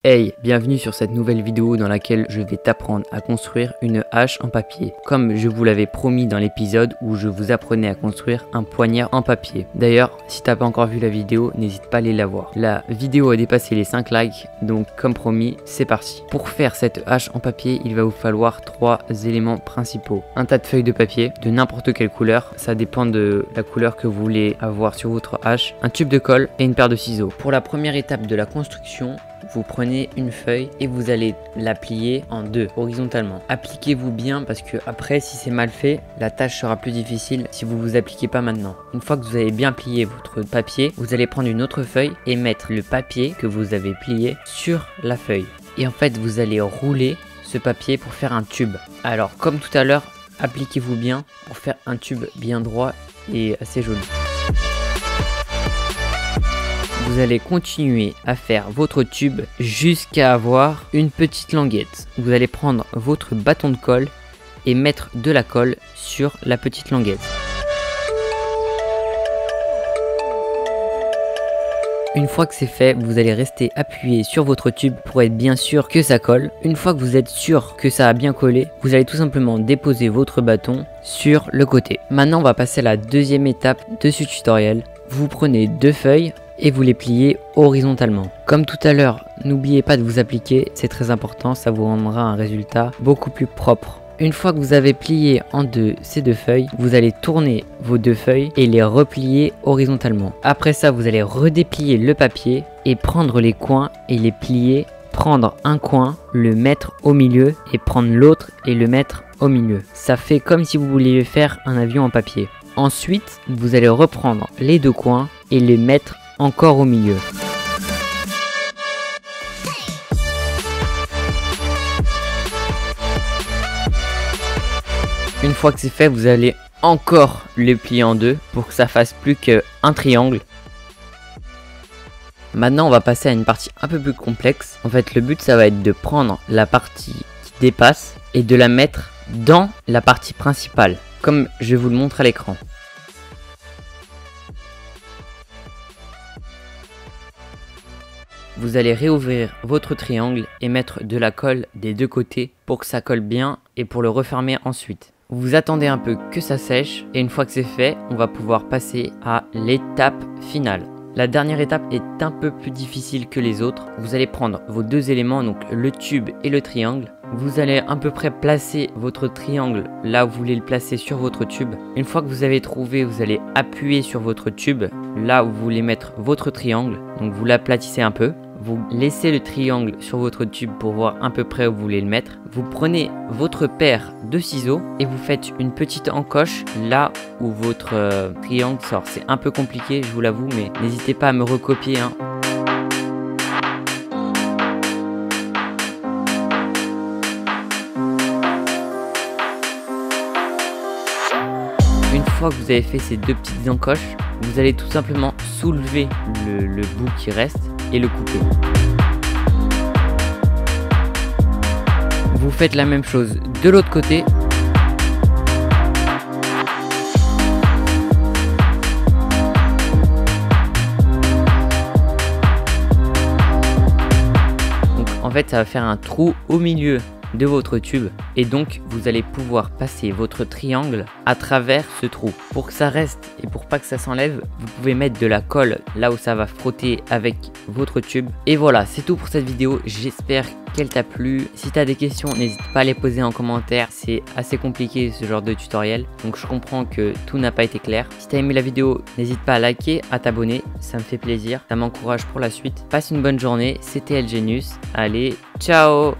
Hey, bienvenue sur cette nouvelle vidéo dans laquelle je vais t'apprendre à construire une hache en papier. Comme je vous l'avais promis dans l'épisode où je vous apprenais à construire un poignard en papier. D'ailleurs, si t'as pas encore vu la vidéo, n'hésite pas à aller la voir. La vidéo a dépassé les 5 likes, donc comme promis, c'est parti. Pour faire cette hache en papier, il va vous falloir 3 éléments principaux. Un tas de feuilles de papier, de n'importe quelle couleur, ça dépend de la couleur que vous voulez avoir sur votre hache, un tube de colle et une paire de ciseaux. Pour la première étape de la construction, vous prenez une feuille et vous allez la plier en deux horizontalement. Appliquez-vous bien parce que après, si c'est mal fait, la tâche sera plus difficile si vous vous appliquez pas maintenant. Une fois que vous avez bien plié votre papier, vous allez prendre une autre feuille et mettre le papier que vous avez plié sur la feuille. Et en fait, vous allez rouler ce papier pour faire un tube. Alors, comme tout à l'heure, appliquez-vous bien pour faire un tube bien droit et assez joli. Vous allez continuer à faire votre tube jusqu'à avoir une petite languette. Vous allez prendre votre bâton de colle et mettre de la colle sur la petite languette. Une fois que c'est fait, vous allez rester appuyé sur votre tube pour être bien sûr que ça colle. Une fois que vous êtes sûr que ça a bien collé, vous allez tout simplement déposer votre bâton sur le côté. Maintenant, on va passer à la deuxième étape de ce tutoriel. Vous prenez 2 feuilles et vous les pliez horizontalement. Comme tout à l'heure, n'oubliez pas de vous appliquer, c'est très important, ça vous rendra un résultat beaucoup plus propre. Une fois que vous avez plié en deux ces 2 feuilles, vous allez tourner vos 2 feuilles et les replier horizontalement. Après ça, vous allez redéplier le papier et prendre les coins et les plier. Prendre un coin, le mettre au milieu et prendre l'autre et le mettre au milieu. Ça fait comme si vous vouliez faire un avion en papier. Ensuite, vous allez reprendre les 2 coins et les mettre encore au milieu. Une fois que c'est fait, vous allez encore les plier en 2 pour que ça fasse plus qu'un triangle. Maintenant, on va passer à une partie un peu plus complexe. En fait, le but, ça va être de prendre la partie qui dépasse et de la mettre dans la partie principale, comme je vous le montre à l'écran. Vous allez réouvrir votre triangle et mettre de la colle des 2 côtés pour que ça colle bien et pour le refermer ensuite. Vous attendez un peu que ça sèche et une fois que c'est fait, on va pouvoir passer à l'étape finale. La dernière étape est un peu plus difficile que les autres. Vous allez prendre vos 2 éléments, donc le tube et le triangle. Vous allez à peu près placer votre triangle là où vous voulez le placer sur votre tube. Une fois que vous avez trouvé, vous allez appuyer sur votre tube là où vous voulez mettre votre triangle. Donc vous l'aplatissez un peu. Vous laissez le triangle sur votre tube pour voir à peu près où vous voulez le mettre. Vous prenez votre paire de ciseaux et vous faites une petite encoche là où votre triangle sort. C'est un peu compliqué, je vous l'avoue, mais n'hésitez pas à me recopier, hein. Une fois que vous avez fait ces 2 petites encoches, vous allez tout simplement soulever le bout qui reste et le couper. Vous faites la même chose de l'autre côté. Donc en fait, ça va faire un trou au milieu de votre tube et donc vous allez pouvoir passer votre triangle à travers ce trou. Pour que ça reste et pour pas que ça s'enlève, vous pouvez mettre de la colle là où ça va frotter avec votre tube. Et voilà, c'est tout pour cette vidéo, j'espère qu'elle t'a plu. Si tu as des questions, n'hésite pas à les poser en commentaire, c'est assez compliqué ce genre de tutoriel, donc je comprends que tout n'a pas été clair. Si tu as aimé la vidéo, n'hésite pas à liker, à t'abonner, ça me fait plaisir, ça m'encourage pour la suite. Passe une bonne journée, c'était El Genius, allez, ciao.